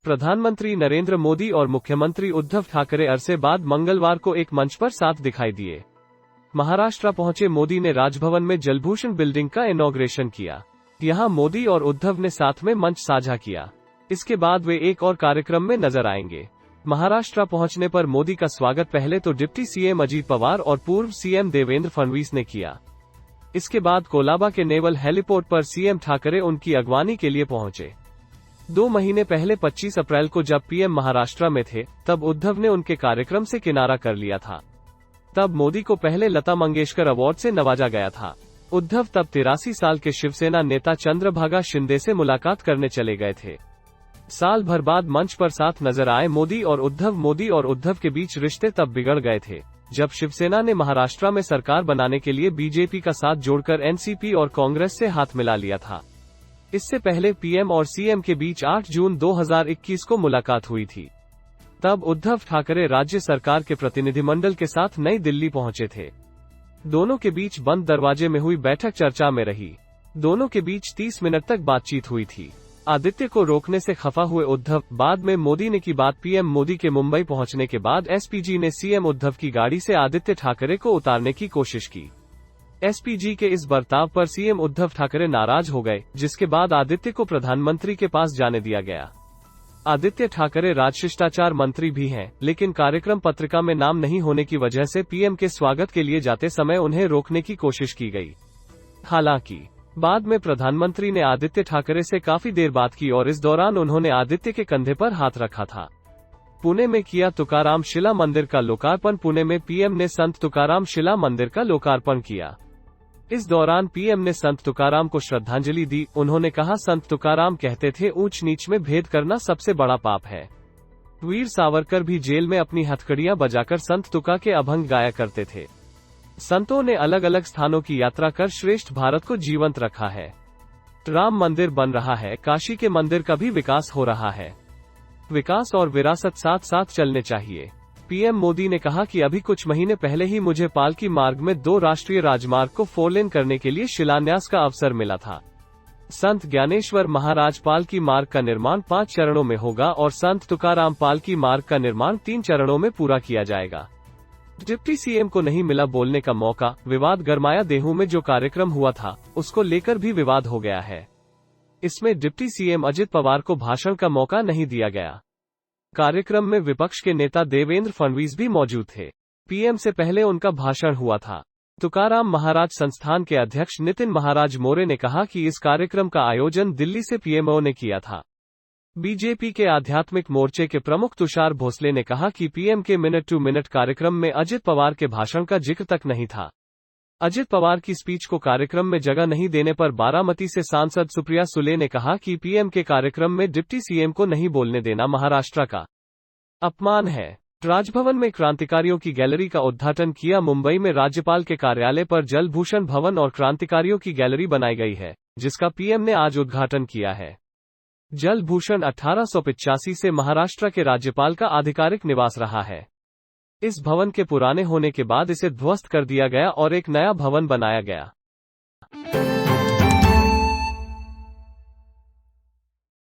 प्रधानमंत्री नरेंद्र मोदी और मुख्यमंत्री उद्धव ठाकरे अरसे बाद मंगलवार को एक मंच पर साथ दिखाई दिए। महाराष्ट्र पहुंचे मोदी ने राजभवन में जलभूषण बिल्डिंग का इनॉग्रेशन किया। यहां मोदी और उद्धव ने साथ में मंच साझा किया। इसके बाद वे एक और कार्यक्रम में नजर आएंगे। महाराष्ट्र पहुंचने पर मोदी का स्वागत पहले तो डिप्टी सीएम अजीत पवार और पूर्व सीएम देवेंद्र फडणवीस ने किया। इसके बाद कोलाबा के नेवल हेलीपोर्ट पर सीएम ठाकरे उनकी अगवानी के लिए पहुंचे। 2 महीने पहले 25 अप्रैल को जब पीएम महाराष्ट्र में थे, तब उद्धव ने उनके कार्यक्रम से किनारा कर लिया था। तब मोदी को पहले लता मंगेशकर अवार्ड से नवाजा गया था। उद्धव तब 83 साल के शिवसेना नेता चंद्रभागा शिंदे से मुलाकात करने चले गए थे। साल भर बाद मंच पर साथ नजर आए मोदी और उद्धव के बीच रिश्ते तब बिगड़ गए थे, जब शिवसेना ने महाराष्ट्र में सरकार बनाने के लिए बीजेपी का साथ जोड़कर एनसीपी और कांग्रेस से हाथ मिला लिया था। इससे पहले पीएम और सीएम के बीच 8 जून 2021 को मुलाकात हुई थी। तब उद्धव ठाकरे राज्य सरकार के प्रतिनिधिमंडल के साथ नई दिल्ली पहुंचे थे। दोनों के बीच बंद दरवाजे में हुई बैठक चर्चा में रही। दोनों के बीच 30 मिनट तक बातचीत हुई थी। आदित्य को रोकने से खफा हुए उद्धव, बाद में मोदी ने की बात। पीएम मोदी के मुंबई पहुंचने के बाद एसपीजी ने सीएम उद्धव की गाड़ी से आदित्य ठाकरे को उतारने की कोशिश की। एसपीजी के इस बर्ताव पर सीएम उद्धव ठाकरे नाराज हो गए, जिसके बाद आदित्य को प्रधानमंत्री के पास जाने दिया गया। आदित्य ठाकरे राजशिष्टाचार मंत्री भी हैं, लेकिन कार्यक्रम पत्रिका में नाम नहीं होने की वजह से पीएम के स्वागत के लिए जाते समय उन्हें रोकने की कोशिश की गई। हालांकि बाद में प्रधानमंत्री ने आदित्य ठाकरे से काफी देर बात की और इस दौरान उन्होंने आदित्य के कंधे पर हाथ रखा था। पुणे में किया तुकाराम शिला मंदिर का लोकार्पण। पुणे में पीएम ने संत तुकाराम शिला मंदिर का लोकार्पण किया। इस दौरान पीएम ने संत तुकाराम को श्रद्धांजलि दी। उन्होंने कहा, संत तुकाराम कहते थे, ऊंच नीच में भेद करना सबसे बड़ा पाप है। वीर सावरकर भी जेल में अपनी हथकड़ियां बजाकर संत तुका के अभंग गाया करते थे। संतों ने अलग अलग स्थानों की यात्रा कर श्रेष्ठ भारत को जीवंत रखा है। राम मंदिर बन रहा है, काशी के मंदिर का भी विकास हो रहा है। विकास और विरासत साथ साथ चलने चाहिए। पीएम मोदी ने कहा कि अभी कुछ महीने पहले ही मुझे पालकी मार्ग में 2 राष्ट्रीय राजमार्ग को 4 लेन करने के लिए शिलान्यास का अवसर मिला था। संत ज्ञानेश्वर महाराज पालकी मार्ग का निर्माण 5 चरणों में होगा और संत तुकाराम पालकी मार्ग का निर्माण 3 चरणों में पूरा किया जाएगा। डिप्टी सीएम को नहीं मिला बोलने का मौका। विवाद गरमाया। देहू में जो कार्यक्रम हुआ था, उसको लेकर भी विवाद हो गया है। इसमें डिप्टी सीएम अजित पवार को भाषण का मौका नहीं दिया गया। कार्यक्रम में विपक्ष के नेता देवेंद्र फडणवीस भी मौजूद थे। पीएम से पहले उनका भाषण हुआ था। तुकाराम महाराज संस्थान के अध्यक्ष नितिन महाराज मोरे ने कहा कि इस कार्यक्रम का आयोजन दिल्ली से पीएमओ ने किया था। बीजेपी के आध्यात्मिक मोर्चे के प्रमुख तुषार भोसले ने कहा कि पीएम के मिनट टू मिनट कार्यक्रम में अजित पवार के भाषण का जिक्र तक नहीं था। अजित पवार की स्पीच को कार्यक्रम में जगह नहीं देने पर बारामती से सांसद सुप्रिया सुले ने कहा कि पीएम के कार्यक्रम में डिप्टी सीएम को नहीं बोलने देना महाराष्ट्र का अपमान है। राजभवन में क्रांतिकारियों की गैलरी का उद्घाटन किया। मुंबई में राज्यपाल के कार्यालय पर जलभूषण भवन और क्रांतिकारियों की गैलरी बनाई गई है, जिसका पीएम ने आज उद्घाटन किया है। जलभूषण 1885 से महाराष्ट्र के राज्यपाल का आधिकारिक निवास रहा है। इस भवन के पुराने होने के बाद इसे ध्वस्त कर दिया गया और एक नया भवन बनाया गया।